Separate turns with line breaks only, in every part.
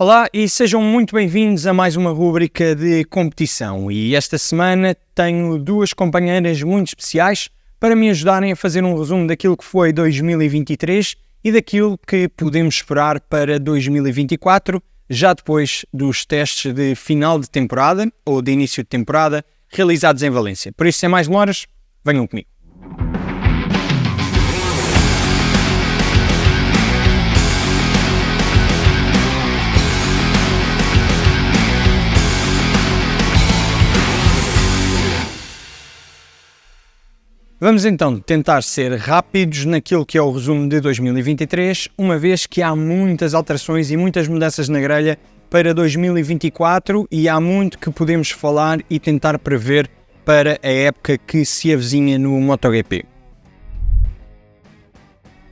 Olá e sejam muito bem-vindos a mais uma rúbrica de competição. E esta semana tenho duas companheiras muito especiais para me ajudarem a fazer um resumo daquilo que foi 2023 e daquilo que podemos esperar para 2024, já depois dos testes de final de temporada ou de início de temporada realizados em Valência. Por isso, sem mais demoras, venham comigo. Vamos então tentar ser rápidos naquilo que é o resumo de 2023, uma vez que há muitas alterações e muitas mudanças na grelha para 2024 e há muito que podemos falar e tentar prever para a época que se avizinha no MotoGP.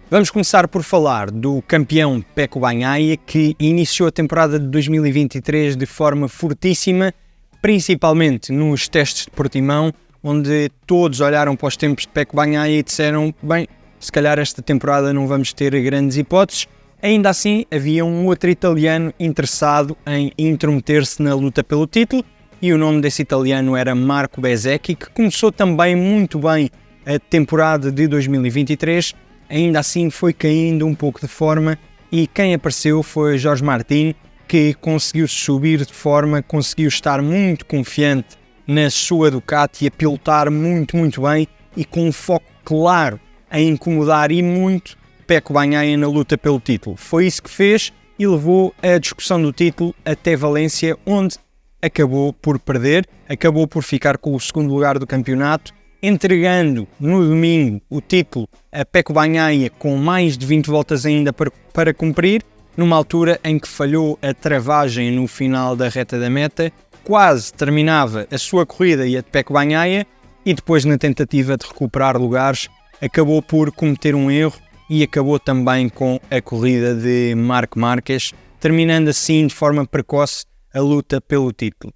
Vamos começar por falar do campeão Pecco Bagnaia, que iniciou a temporada de 2023 de forma fortíssima, principalmente nos testes de Portimão, onde todos olharam para os tempos de Pecco Bagnaia e disseram, bem, se calhar esta temporada não vamos ter grandes hipóteses. Ainda assim, havia um outro italiano interessado em intrometer-se na luta pelo título, e o nome desse italiano era Marco Bezzecchi, que começou também muito bem a temporada de 2023, ainda assim foi caindo um pouco de forma, e quem apareceu foi Jorge Martin, que conseguiu subir de forma, conseguiu estar muito confiante na sua Ducati, a pilotar muito bem e com um foco claro a incomodar e muito Pecco Bagnaia na luta pelo título. Foi isso que fez e levou a discussão do título até Valência, onde acabou por perder, acabou por ficar com o segundo lugar do campeonato, entregando no domingo o título a Pecco Bagnaia com mais de 20 voltas ainda para cumprir, numa altura em que falhou a travagem no final da reta da meta. Quase terminava a sua corrida e a de Pecco Bagnaia, e depois, na tentativa de recuperar lugares, acabou por cometer um erro e acabou também com a corrida de Marc Marquez, terminando assim de forma precoce a luta pelo título.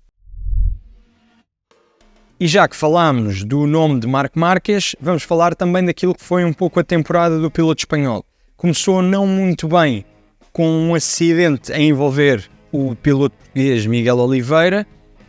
E já que falámos do nome de Marc Marquez, vamos falar também daquilo que foi um pouco a temporada do piloto espanhol. Começou não muito bem, com um acidente a envolver o piloto português Miguel Oliveira,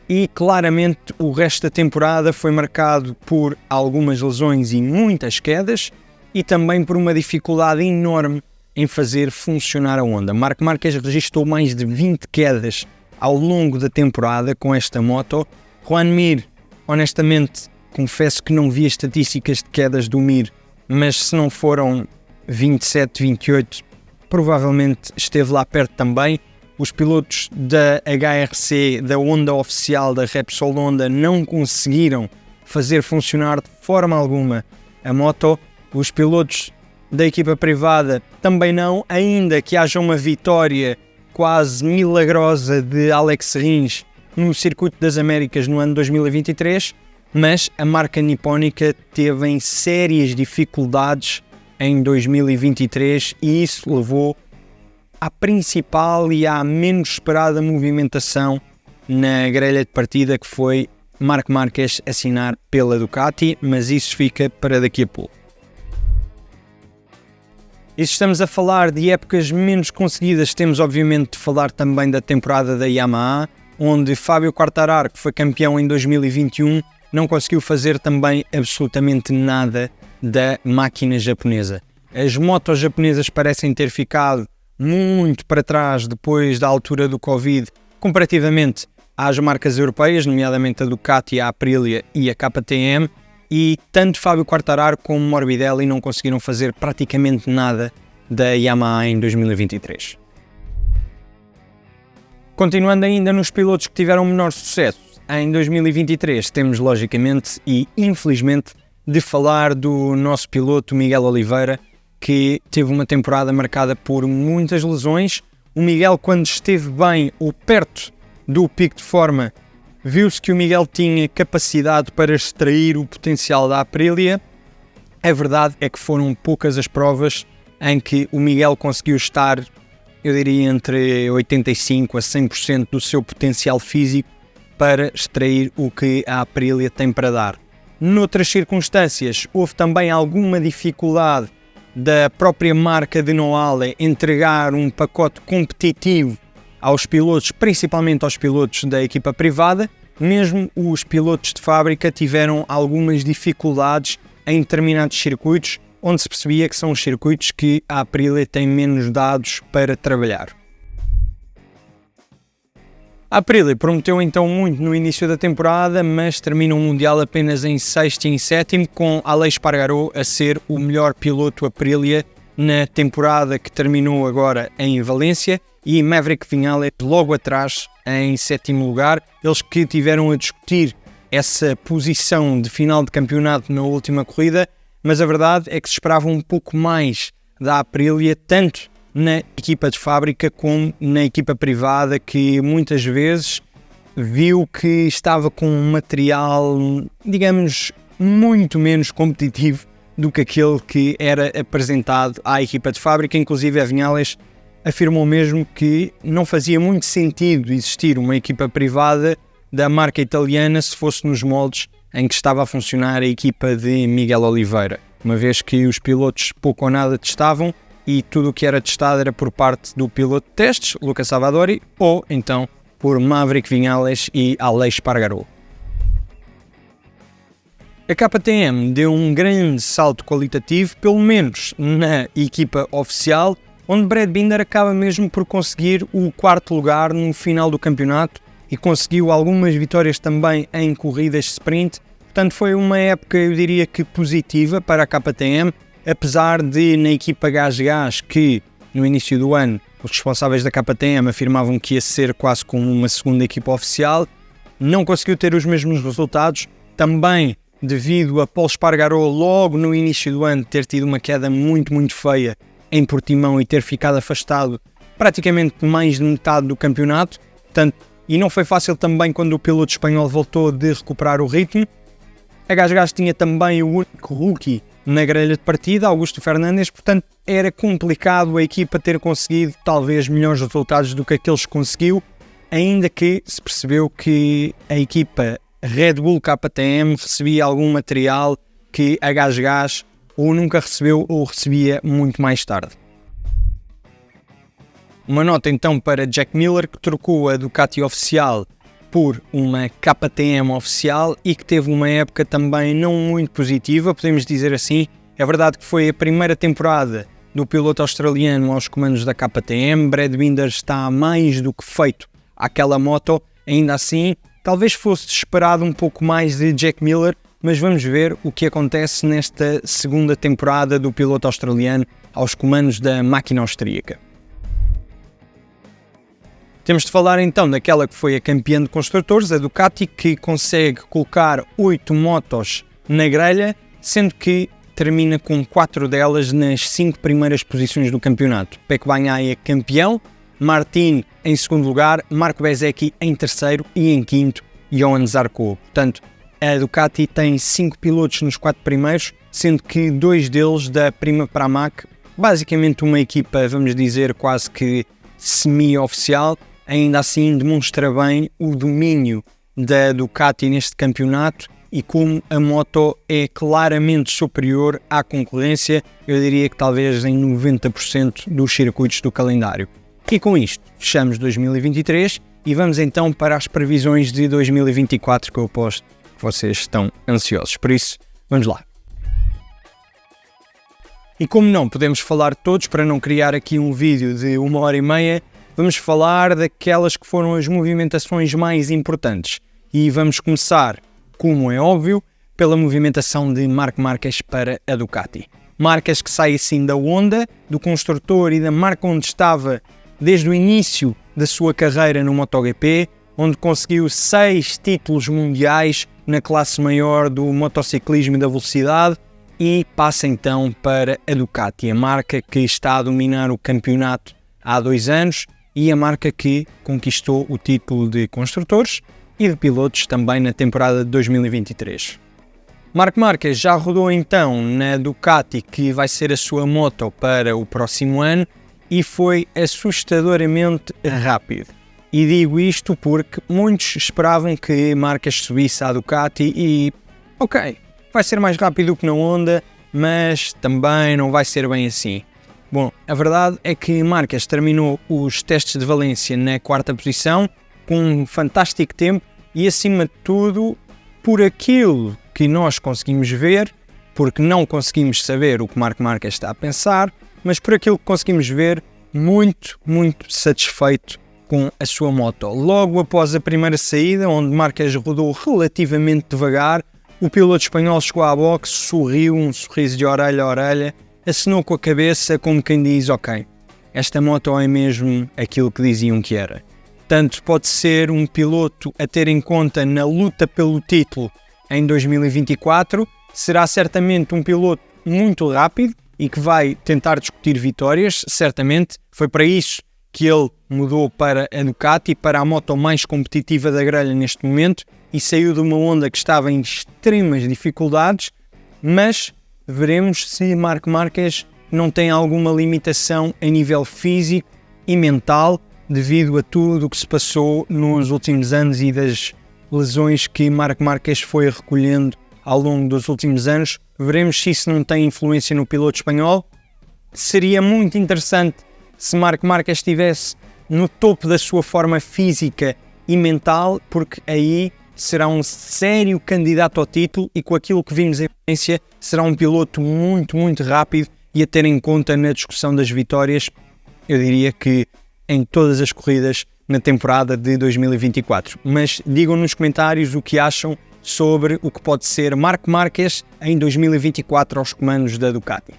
e claramente o resto da temporada foi marcado por algumas lesões e muitas quedas, e também por uma dificuldade enorme em fazer funcionar a Honda. Marc Marquez registrou mais de 20 quedas ao longo da temporada com esta moto. Joan Mir, honestamente, confesso que não vi as estatísticas de quedas do Mir, mas se não foram 27, 28, provavelmente esteve lá perto também. Os pilotos da HRC, da Honda oficial, da Repsol Honda, não conseguiram fazer funcionar de forma alguma a moto. Os pilotos da equipa privada também não, ainda que haja uma vitória quase milagrosa de Alex Rins no Circuito das Américas no ano 2023, mas a marca nipónica teve em sérias dificuldades em 2023 e isso levou à principal e à menos esperada movimentação na grelha de partida, que foi Marc Marquez assinar pela Ducati, mas isso fica para daqui a pouco. E se estamos a falar de épocas menos conseguidas, temos obviamente de falar também da temporada da Yamaha, onde Fábio Quartararo, que foi campeão em 2021, não conseguiu fazer também absolutamente nada da máquina japonesa. As motos japonesas parecem ter ficado muito para trás depois da altura do Covid, comparativamente às marcas europeias, nomeadamente a Ducati, a Aprilia e a KTM, e tanto Fábio Quartararo como Morbidelli não conseguiram fazer praticamente nada da Yamaha em 2023. Continuando ainda nos pilotos que tiveram menor sucesso, em 2023 temos logicamente e infelizmente de falar do nosso piloto Miguel Oliveira, que teve uma temporada marcada por muitas lesões. O Miguel, quando esteve bem ou perto do pico de forma, viu-se que o Miguel tinha capacidade para extrair o potencial da Aprilia. A verdade é que foram poucas as provas em que o Miguel conseguiu estar, eu diria, entre 85% a 100% do seu potencial físico para extrair o que a Aprilia tem para dar. Noutras circunstâncias, houve também alguma dificuldade da própria marca de Noale entregar um pacote competitivo aos pilotos, principalmente aos pilotos da equipa privada. Mesmo os pilotos de fábrica tiveram algumas dificuldades em determinados circuitos, onde se percebia que são os circuitos que a Aprilia tem menos dados para trabalhar. A Aprilia prometeu então muito no início da temporada, mas termina o Mundial apenas em 6º e 7º, com Aleix Espargaró a ser o melhor piloto Aprilia na temporada que terminou agora em Valência, e Maverick Viñales logo atrás em 7º lugar. Eles que tiveram a discutir essa posição de final de campeonato na última corrida, mas a verdade é que se esperava um pouco mais da Aprilia, tanto na equipa de fábrica como na equipa privada, que muitas vezes viu que estava com um material, digamos, muito menos competitivo do que aquele que era apresentado à equipa de fábrica. Inclusive a Viñales afirmou mesmo que não fazia muito sentido existir uma equipa privada da marca italiana se fosse nos moldes em que estava a funcionar a equipa de Miguel Oliveira, uma vez que os pilotos pouco ou nada testavam e tudo o que era testado era por parte do piloto de testes, Luca Savadori, ou então por Maverick Viñales e Aleix Espargaró. A KTM deu um grande salto qualitativo, pelo menos na equipa oficial, onde Brad Binder acaba mesmo por conseguir o 4º lugar no final do campeonato e conseguiu algumas vitórias também em corridas sprint. Portanto, foi uma época, eu diria que positiva para a KTM, apesar de na equipa Gás, que no início do ano os responsáveis da KTM afirmavam que ia ser quase como uma segunda equipa oficial, não conseguiu ter os mesmos resultados, também devido a Pol Espargaró logo no início do ano ter tido uma queda muito feia em Portimão e ter ficado afastado praticamente mais de metade do campeonato. Portanto, e não foi fácil também quando o piloto espanhol voltou de recuperar o ritmo. A Gás tinha também o único rookie na grelha de partida, Augusto Fernandes, portanto era complicado a equipa ter conseguido talvez melhores resultados do que aqueles que conseguiu, ainda que se percebeu que a equipa Red Bull KTM recebia algum material que a Gás ou nunca recebeu ou recebia muito mais tarde. Uma nota então para Jack Miller, que trocou a Ducati oficial por uma KTM oficial e que teve uma época também não muito positiva, podemos dizer assim. É verdade que foi a primeira temporada do piloto australiano aos comandos da KTM. Brad Binder está mais do que feito àquela moto, ainda assim talvez fosse esperado um pouco mais de Jack Miller, mas vamos ver o que acontece nesta segunda temporada do piloto australiano aos comandos da máquina austríaca. Temos de falar então daquela que foi a campeã de construtores, a Ducati, que consegue colocar 8 motos na grelha, sendo que termina com 4 delas nas 5 primeiras posições do campeonato. Pecco Bagnaia campeão, Martin em segundo lugar, Marco Bezzecchi em terceiro e em quinto, Johan Zarco. Portanto, a Ducati tem 5 pilotos nos 4 primeiros, sendo que 2 deles da Prima Pramac, basicamente uma equipa, vamos dizer, quase que semi-oficial. Ainda assim demonstra bem o domínio da Ducati neste campeonato e como a moto é claramente superior à concorrência, eu diria que talvez em 90% dos circuitos do calendário. E com isto fechamos 2023 e vamos então para as previsões de 2024, que eu aposto que vocês estão ansiosos. Por isso, vamos lá. E como não podemos falar todos, para não criar aqui um vídeo de 1h30, vamos falar daquelas que foram as movimentações mais importantes. E vamos começar, como é óbvio, pela movimentação de Marc Marquez para a Ducati. Marquez que sai assim da Honda, do construtor e da marca onde estava desde o início da sua carreira no MotoGP, onde conseguiu 6 títulos mundiais na classe maior do motociclismo e da velocidade, e passa então para a Ducati, a marca que está a dominar o campeonato há 2 anos e a marca que conquistou o título de construtores e de pilotos também na temporada de 2023. Marc Marquez já rodou então na Ducati, que vai ser a sua moto para o próximo ano, e foi assustadoramente rápido. E digo isto porque muitos esperavam que Marquez subisse à Ducati e, ok, vai ser mais rápido que na Honda, mas também não vai ser bem assim. Bom, a verdade é que Marques terminou os testes de Valência na 4ª posição, com um fantástico tempo e, acima de tudo, por aquilo que nós conseguimos ver, porque não conseguimos saber o que Marc Marquez está a pensar, mas por aquilo que conseguimos ver, muito satisfeito com a sua moto. Logo após a primeira saída, onde Marques rodou relativamente devagar, o piloto espanhol chegou à boxe, sorriu, um sorriso de orelha a orelha, acenou com a cabeça como quem diz, ok, esta moto é mesmo aquilo que diziam que era. Portanto, pode ser um piloto a ter em conta na luta pelo título em 2024, será certamente um piloto muito rápido e que vai tentar discutir vitórias, certamente. Foi para isso que ele mudou para a Ducati, para a moto mais competitiva da grelha neste momento, e saiu de uma Honda que estava em extremas dificuldades, mas veremos se Marc Marquez não tem alguma limitação a nível físico e mental devido a tudo o que se passou nos últimos anos e das lesões que Marc Marquez foi recolhendo ao longo dos últimos anos. Veremos se isso não tem influência no piloto espanhol. Seria muito interessante se Marc Marquez estivesse no topo da sua forma física e mental, porque aí será um sério candidato ao título e, com aquilo que vimos em Valência, será um piloto muito rápido e a ter em conta na discussão das vitórias, eu diria que em todas as corridas na temporada de 2024. Mas digam nos comentários o que acham sobre o que pode ser Marc Marquez em 2024 aos comandos da Ducati.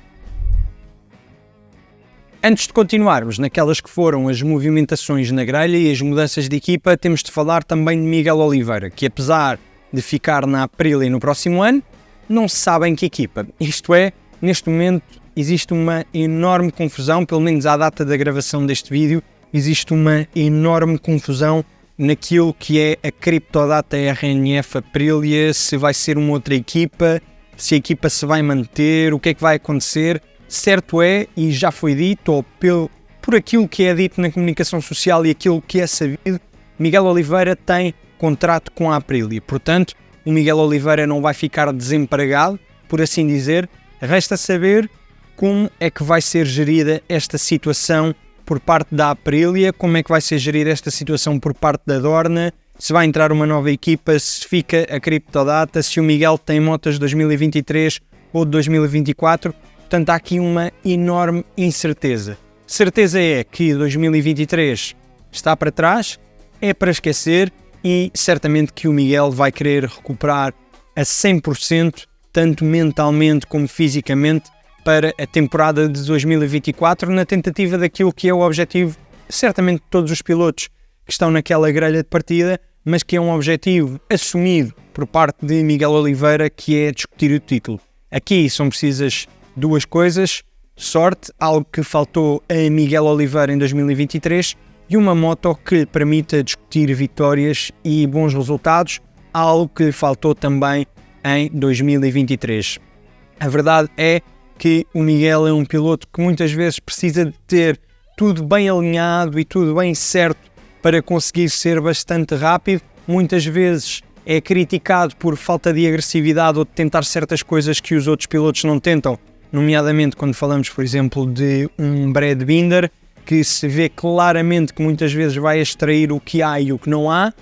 Antes de continuarmos naquelas que foram as movimentações na grelha e as mudanças de equipa, temos de falar também de Miguel Oliveira, que apesar de ficar na Aprilia no próximo ano, não se sabe em que equipa. Isto é, neste momento existe uma enorme confusão, pelo menos à data da gravação deste vídeo, existe uma enorme confusão naquilo que é a criptodata RNF Aprilia, se vai ser uma outra equipa, se a equipa se vai manter, o que é que vai acontecer. Certo é, e já foi dito, ou por aquilo que é dito na comunicação social e aquilo que é sabido, Miguel Oliveira tem contrato com a Aprilia. Portanto, o Miguel Oliveira não vai ficar desempregado, por assim dizer. Resta saber como é que vai ser gerida esta situação por parte da Aprilia, como é que vai ser gerida esta situação por parte da Dorna, se vai entrar uma nova equipa, se fica a criptodata, se o Miguel tem motas de 2023 ou de 2024. Portanto, há aqui uma enorme incerteza. Certeza é que 2023 está para trás, é para esquecer, e certamente que o Miguel vai querer recuperar a 100%, tanto mentalmente como fisicamente, para a temporada de 2024, na tentativa daquilo que é o objetivo, certamente de todos os pilotos que estão naquela grelha de partida, mas que é um objetivo assumido por parte de Miguel Oliveira, que é discutir o título. Aqui são precisas duas coisas: sorte, algo que faltou a Miguel Oliveira em 2023, e uma moto que lhe permita discutir vitórias e bons resultados, algo que lhe faltou também em 2023. A verdade é que o Miguel é um piloto que muitas vezes precisa de ter tudo bem alinhado e tudo bem certo para conseguir ser bastante rápido. Muitas vezes é criticado por falta de agressividade ou de tentar certas coisas que os outros pilotos não tentam, nomeadamente quando falamos, por exemplo, de um Brad Binder, que se vê claramente que muitas vezes vai extrair o que há e o que não há.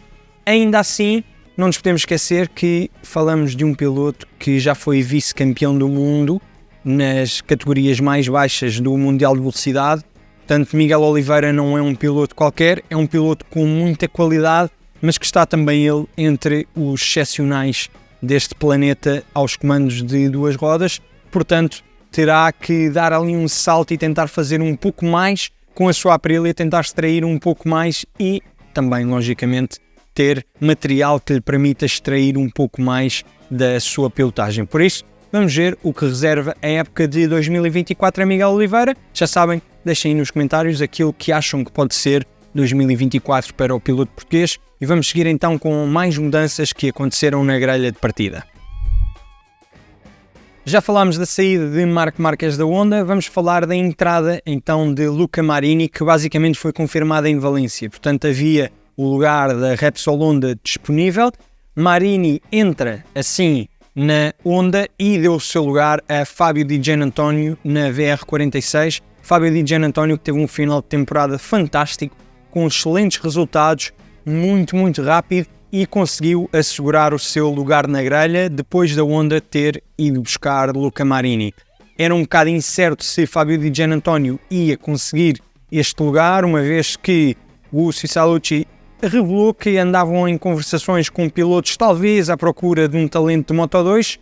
Ainda assim, não nos podemos esquecer que falamos de um piloto que já foi vice-campeão do mundo nas categorias mais baixas do Mundial de Velocidade. Portanto, Miguel Oliveira não é um piloto qualquer, é um piloto com muita qualidade, mas que está também ele entre os excepcionais deste planeta aos comandos de duas rodas. Portanto, terá que dar ali um salto e tentar fazer um pouco mais com a sua Aprilia, tentar extrair um pouco mais e também, logicamente, ter material que lhe permita extrair um pouco mais da sua pilotagem. Por isso, vamos ver o que reserva a época de 2024 a Miguel Oliveira. Já sabem, deixem aí nos comentários aquilo que acham que pode ser 2024 para o piloto português, e vamos seguir então com mais mudanças que aconteceram na grelha de partida. Já falámos da saída de Marc Marquez da Honda, vamos falar da entrada então de Luca Marini, que basicamente foi confirmada em Valência. Portanto, havia o lugar da Repsol Honda disponível. Marini entra assim na Honda e deu o seu lugar a Fábio Di Giannantonio na VR46. Fábio Di Giannantonio, que teve um final de temporada fantástico, com excelentes resultados, muito rápido, e conseguiu assegurar o seu lugar na grelha depois da Honda ter ido buscar Luca Marini. Era um bocado incerto se Fábio Di Giannantonio ia conseguir este lugar, uma vez que o Cisalucci revelou que andavam em conversações com pilotos talvez à procura de um talento de Moto2,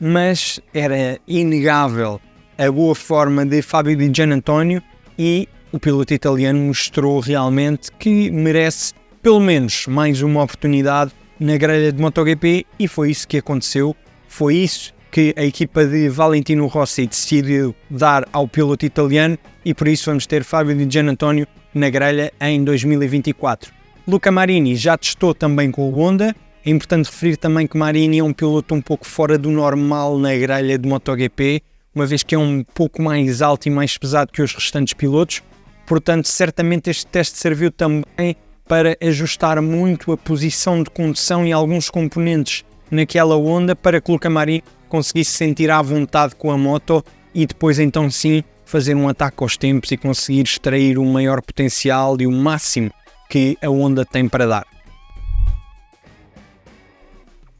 mas era inegável a boa forma de Fábio Di Giannantonio e o piloto italiano mostrou realmente que merece pelo menos mais uma oportunidade na grelha de MotoGP, e foi isso que aconteceu, foi isso que a equipa de Valentino Rossi decidiu dar ao piloto italiano, e por isso vamos ter Fábio Di Giannantonio na grelha em 2024. Luca Marini já testou também com o Honda. É importante referir também que Marini é um piloto um pouco fora do normal na grelha de MotoGP, uma vez que é um pouco mais alto e mais pesado que os restantes pilotos. Portanto, certamente este teste serviu também para ajustar muito a posição de condução e alguns componentes naquela Honda para que Luca Marini conseguisse sentir à vontade com a moto e depois então sim fazer um ataque aos tempos e conseguir extrair o maior potencial e o máximo que a Honda tem para dar.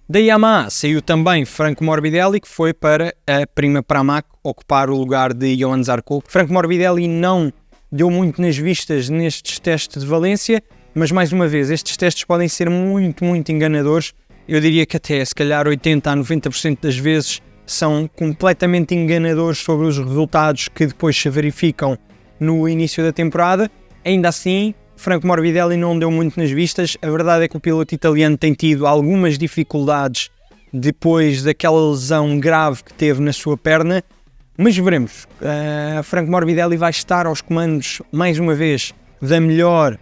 Da Yamaha saiu também Franco Morbidelli, que foi para a Prima Pramac ocupar o lugar de Johan Zarco. Franco Morbidelli não deu muito nas vistas nestes testes de Valência, mas mais uma vez, estes testes podem ser muito enganadores. Eu diria que até se calhar 80 a 90% das vezes são completamente enganadores sobre os resultados que depois se verificam no início da temporada. Ainda assim, Franco Morbidelli não deu muito nas vistas. A verdade é que o piloto italiano tem tido algumas dificuldades depois daquela lesão grave que teve na sua perna, mas veremos. Franco Morbidelli vai estar aos comandos mais uma vez da melhor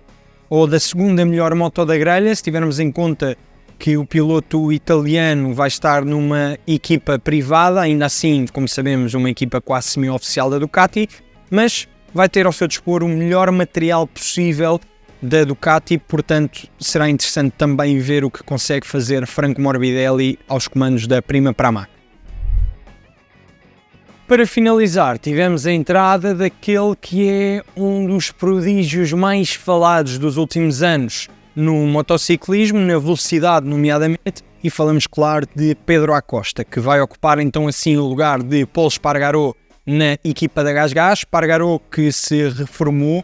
ou da segunda melhor moto da grelha, se tivermos em conta que o piloto italiano vai estar numa equipa privada, ainda assim, como sabemos, uma equipa quase semi-oficial da Ducati, mas vai ter ao seu dispor o melhor material possível da Ducati, portanto será interessante também ver o que consegue fazer Franco Morbidelli aos comandos da Prima Pramac. Para finalizar, tivemos a entrada daquele que é um dos prodígios mais falados dos últimos anos no motociclismo, na velocidade nomeadamente, e falamos, claro, de Pedro Acosta, que vai ocupar então assim o lugar de Pol Espargaró na equipa da GasGas. Espargaró que se reformou,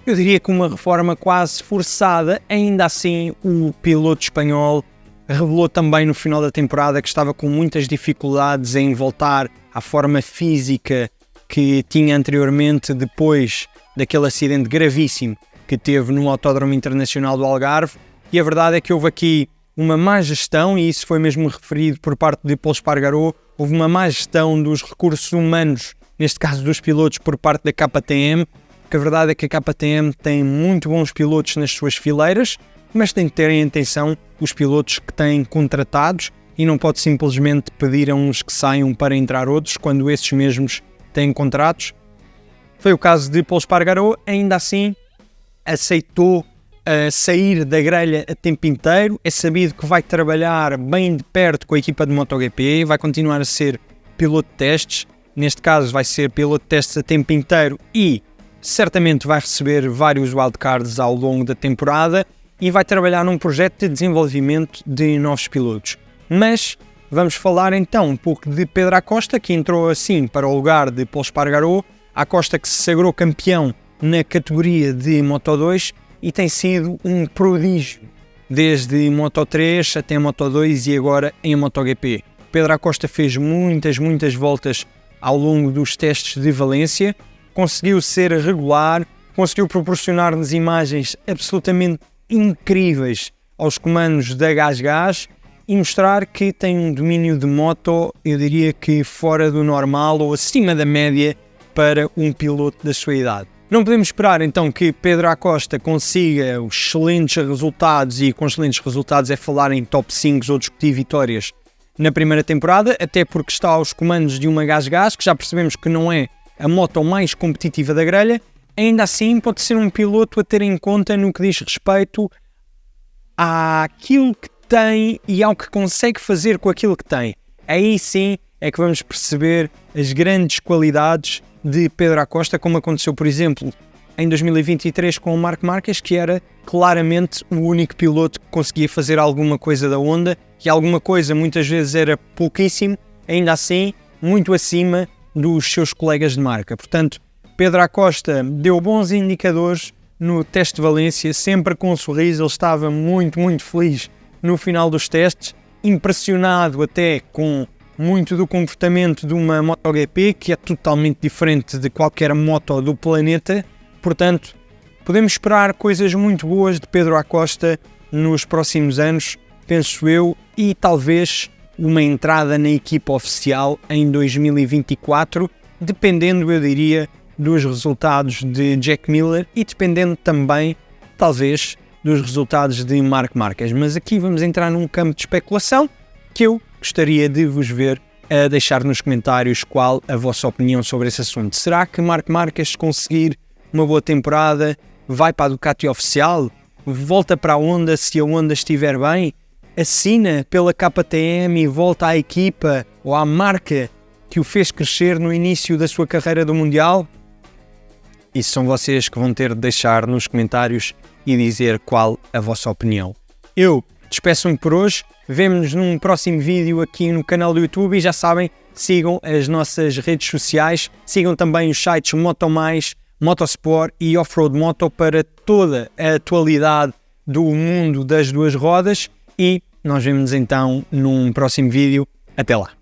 eu diria que uma reforma quase forçada. Ainda assim, o piloto espanhol revelou também no final da temporada que estava com muitas dificuldades em voltar à forma física que tinha anteriormente, depois daquele acidente gravíssimo que teve no Autódromo Internacional do Algarve. E a verdade é que houve aqui uma má gestão, e isso foi mesmo referido por parte de Pol Espargaró. Houve uma má gestão dos recursos humanos, neste caso dos pilotos, por parte da KTM, porque a verdade é que a KTM tem muito bons pilotos nas suas fileiras, mas tem que ter em atenção os pilotos que têm contratados e não pode simplesmente pedir a uns que saiam para entrar outros, quando esses mesmos têm contratos. Foi o caso de Pol Espargaró. Ainda assim, aceitou sair da grelha a tempo inteiro. É sabido que vai trabalhar bem de perto com a equipa de MotoGP, vai continuar a ser piloto de testes, neste caso vai ser piloto de testes a tempo inteiro e certamente vai receber vários wildcards ao longo da temporada e vai trabalhar num projeto de desenvolvimento de novos pilotos. Mas vamos falar então um pouco de Pedro Acosta, que entrou assim para o lugar de Pol Espargaró. Acosta que se sagrou campeão na categoria de Moto2 e tem sido um prodígio desde Moto3 até Moto2 e agora em MotoGP. Pedro Acosta fez muitas voltas ao longo dos testes de Valência, conseguiu ser regular, conseguiu proporcionar-nos imagens absolutamente incríveis aos comandos da GasGas e mostrar que tem um domínio de moto, eu diria que fora do normal ou acima da média para um piloto da sua idade. Não podemos esperar então que Pedro Acosta consiga os excelentes resultados, e com excelentes resultados é falar em top 5 ou discutir vitórias na primeira temporada, até porque está aos comandos de uma GasGas, que já percebemos que não é a moto mais competitiva da grelha. Ainda assim pode ser um piloto a ter em conta no que diz respeito àquilo que tem e ao que consegue fazer com aquilo que tem. Aí sim é que vamos perceber as grandes qualidades de Pedro Acosta, como aconteceu, por exemplo, em 2023 com o Marc Marquez, que era claramente o único piloto que conseguia fazer alguma coisa da Honda, e alguma coisa muitas vezes era pouquíssimo, ainda assim muito acima dos seus colegas de marca. Portanto, Pedro Acosta deu bons indicadores no teste de Valência, sempre com um sorriso. Ele estava muito feliz no final dos testes, impressionado até com muito do comportamento de uma MotoGP, que é totalmente diferente de qualquer moto do planeta. Portanto, podemos esperar coisas muito boas de Pedro Acosta nos próximos anos, penso eu, e talvez uma entrada na equipa oficial em 2024, dependendo, eu diria, dos resultados de Jack Miller e dependendo também, talvez, dos resultados de Marc Marquez. Mas aqui vamos entrar num campo de especulação que eu gostaria de vos ver a deixar nos comentários qual a vossa opinião sobre esse assunto. Será que Marc Marquez, conseguir uma boa temporada, vai para a Ducati oficial? Volta para a Honda se a Honda estiver bem? Assina pela KTM e volta à equipa ou à marca que o fez crescer no início da sua carreira do Mundial? Isso são vocês que vão ter de deixar nos comentários e dizer qual a vossa opinião. Eu despeço-me por hoje, vemo-nos num próximo vídeo aqui no canal do YouTube e já sabem, sigam as nossas redes sociais, sigam também os sites MotoMais, Motosport e Offroad Moto para toda a atualidade do mundo das duas rodas e nós vemos-nos então num próximo vídeo. Até lá!